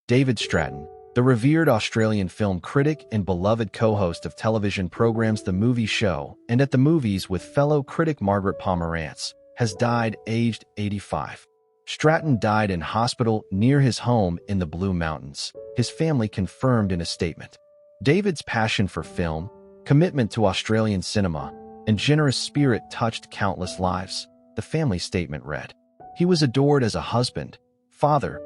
David Stratton, the revered Australian film critic and beloved co-host of television programs The Movie Show and At the Movies with fellow critic Margaret Pomerantz, has died aged 85. Stratton died in hospital near his home in the Blue Mountains, his family confirmed in a statement. David's passion for film, commitment to Australian cinema, and generous spirit touched countless lives, the family statement read. He was adored as a husband, father,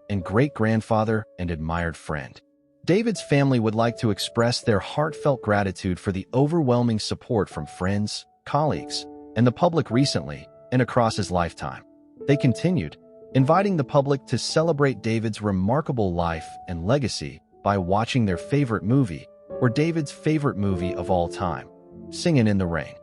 and great-grandfather and admired friend. David's family would like to express their heartfelt gratitude for the overwhelming support from friends, colleagues, and the public recently and across his lifetime. They continued, inviting the public to celebrate David's remarkable life and legacy by watching their favorite movie, or David's favorite movie of all time, Singin' in the Rain.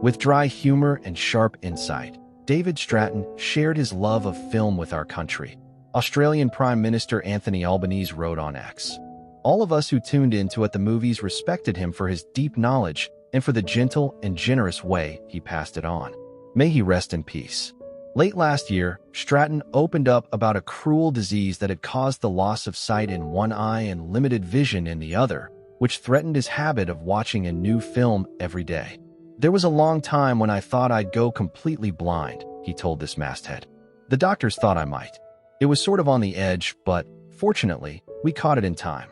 With dry humor and sharp insight, David Stratton shared his love of film with our country. Australian Prime Minister Anthony Albanese wrote on X. All of us who tuned in to At the Movies respected him for his deep knowledge and for the gentle and generous way he passed it on. May he rest in peace. Late last year, Stratton opened up about a cruel disease that had caused the loss of sight in one eye and limited vision in the other, which threatened his habit of watching a new film every day. There was a long time when I thought I'd go completely blind, he told this masthead. The doctors thought I might. It was sort of on the edge, but fortunately, we caught it in time.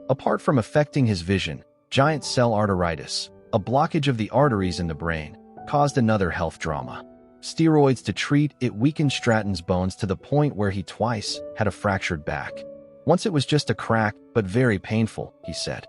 Apart from affecting his vision, giant cell arteritis, a blockage of the arteries in the brain, caused another health drama. Steroids to treat it weakened Stratton's bones to the point where he twice had a fractured back. Once it was just a crack, but very painful, he said.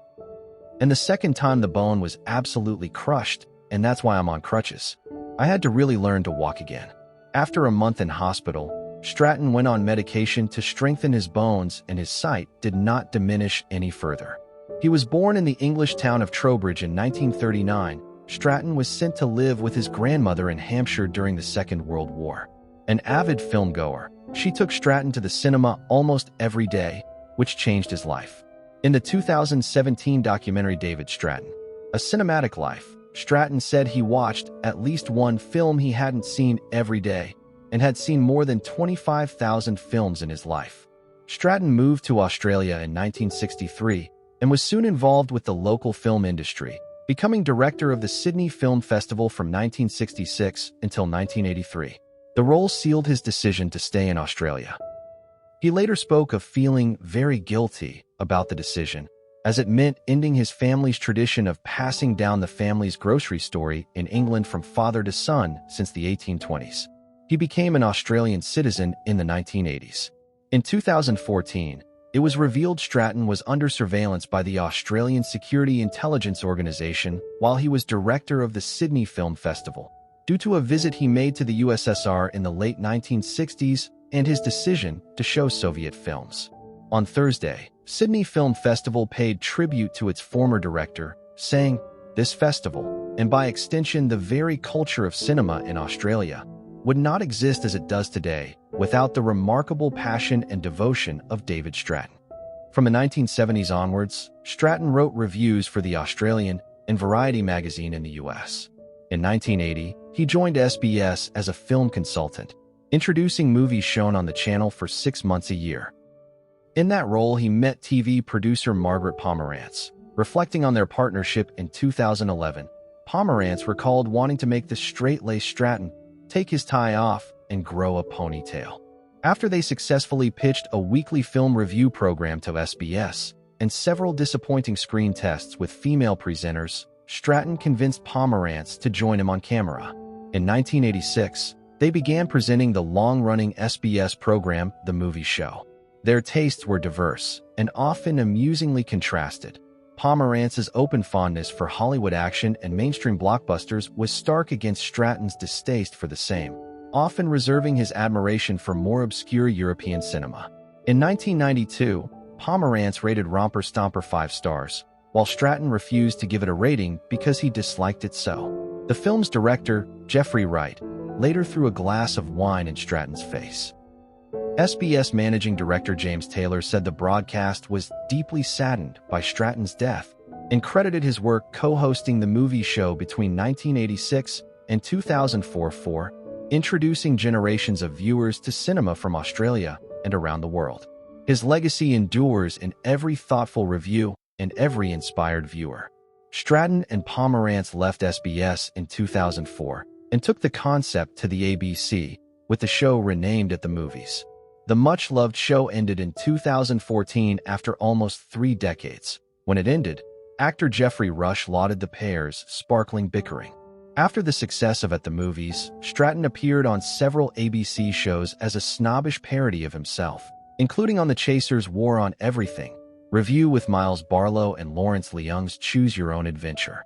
And the second time the bone was absolutely crushed, and that's why I'm on crutches. I had to really learn to walk again. After a month in hospital, Stratton went on medication to strengthen his bones, and his sight did not diminish any further. He was born in the English town of Trowbridge in 1939. Stratton was sent to live with his grandmother in Hampshire during the Second World War. An avid filmgoer, she took Stratton to the cinema almost every day, which changed his life. In the 2017 documentary David Stratton, A Cinematic Life, Stratton said he watched at least one film he hadn't seen every day and had seen more than 25,000 films in his life. Stratton moved to Australia in 1963 and was soon involved with the local film industry, becoming director of the Sydney Film Festival from 1966 until 1983. The role sealed his decision to stay in Australia. He later spoke of feeling very guilty about the decision, as it meant ending his family's tradition of passing down the family's grocery store in England from father to son since the 1820s. He became an Australian citizen in the 1980s. In 2014, it was revealed Stratton was under surveillance by the Australian Security Intelligence Organisation while he was director of the Sydney Film Festival, due to a visit he made to the USSR in the late 1960s and his decision to show Soviet films. On Thursday, Sydney Film Festival paid tribute to its former director, saying, "This festival, and by extension the very culture of cinema in Australia, would not exist as it does today without the remarkable passion and devotion of David Stratton." From the 1970s onwards, Stratton wrote reviews for The Australian and Variety magazine in the US. In 1980, he joined SBS as a film consultant, introducing movies shown on the channel for 6 months a year. In that role, he met TV producer Margaret Pomerantz. Reflecting on their partnership in 2011, Pomerantz recalled wanting to make the straight-laced Stratton take his tie off and grow a ponytail. After they successfully pitched a weekly film review program to SBS and several disappointing screen tests with female presenters, Stratton convinced Pomerantz to join him on camera. In 1986, they began presenting the long-running SBS program, The Movie Show. Their tastes were diverse and often amusingly contrasted. Pomerantz's open fondness for Hollywood action and mainstream blockbusters was stark against Stratton's distaste for the same, often reserving his admiration for more obscure European cinema. In 1992, Pomerantz rated Romper Stomper 5 stars, while Stratton refused to give it a rating because he disliked it so. The film's director, Jeffrey Wright, later threw a glass of wine in Stratton's face. SBS managing director James Taylor said the broadcast was deeply saddened by Stratton's death and credited his work co-hosting The Movie Show between 1986 and 2004 for introducing generations of viewers to cinema from Australia and around the world. His legacy endures in every thoughtful review and every inspired viewer. Stratton and Pomerantz left SBS in 2004 and took the concept to the ABC, with the show renamed At the Movies. The much-loved show ended in 2014 after almost 3 decades. When it ended, actor Geoffrey Rush lauded the pair's sparkling bickering. After the success of At the Movies, Stratton appeared on several ABC shows as a snobbish parody of himself, including on The Chaser's War on Everything, Review with Miles Barlow and Lawrence Leung's Choose Your Own Adventure.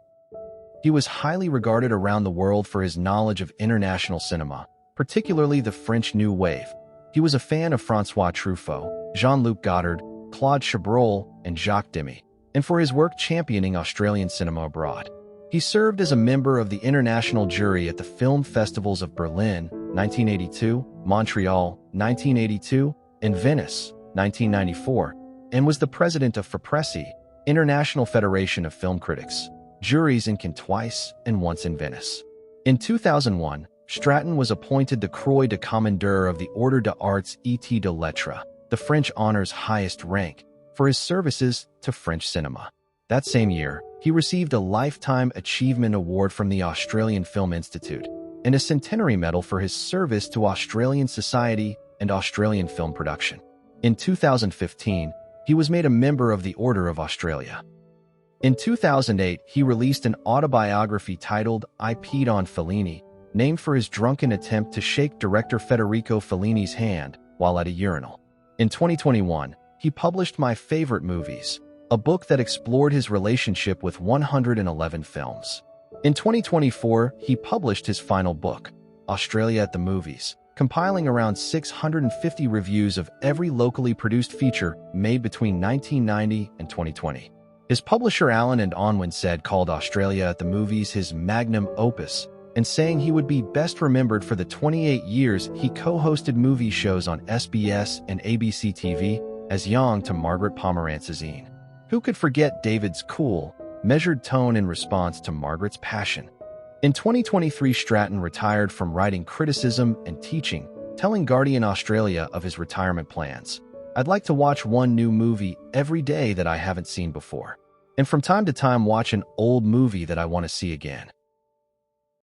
He was highly regarded around the world for his knowledge of international cinema, particularly the French New Wave. He was a fan of François Truffaut, Jean-Luc Godard, Claude Chabrol, and Jacques Demy, and for his work championing Australian cinema abroad. He served as a member of the international jury at the film festivals of Berlin, 1982, Montreal, 1982, and Venice, 1994, and was the president of FIPRESI, International Federation of Film Critics, juries in Cannes twice and once in Venice. In 2001, Stratton was appointed the Croix de Commandeur of the Ordre des Arts et des Lettres, the French honor's highest rank, for his services to French cinema. That same year, he received a Lifetime Achievement Award from the Australian Film Institute and a Centenary Medal for his service to Australian society and Australian film production. In 2015, he was made a member of the Order of Australia. In 2008, he released an autobiography titled I Peed on Fellini, named for his drunken attempt to shake director Federico Fellini's hand while at a urinal. In 2021, he published My Favorite Movies, a book that explored his relationship with 111 films. In 2024, he published his final book, Australia at the Movies, compiling around 650 reviews of every locally produced feature made between 1990 and 2020. His publisher Allen and Unwin said called Australia at the Movies his magnum opus, and saying he would be best remembered for the 28 years he co-hosted movie shows on SBS and ABC TV as Yang to Margaret Pomerantz's Ian. Who could forget David's cool, measured tone in response to Margaret's passion? In 2023, Stratton retired from writing criticism and teaching, telling Guardian Australia of his retirement plans. I'd like to watch one new movie every day that I haven't seen before, and from time to time watch an old movie that I want to see again.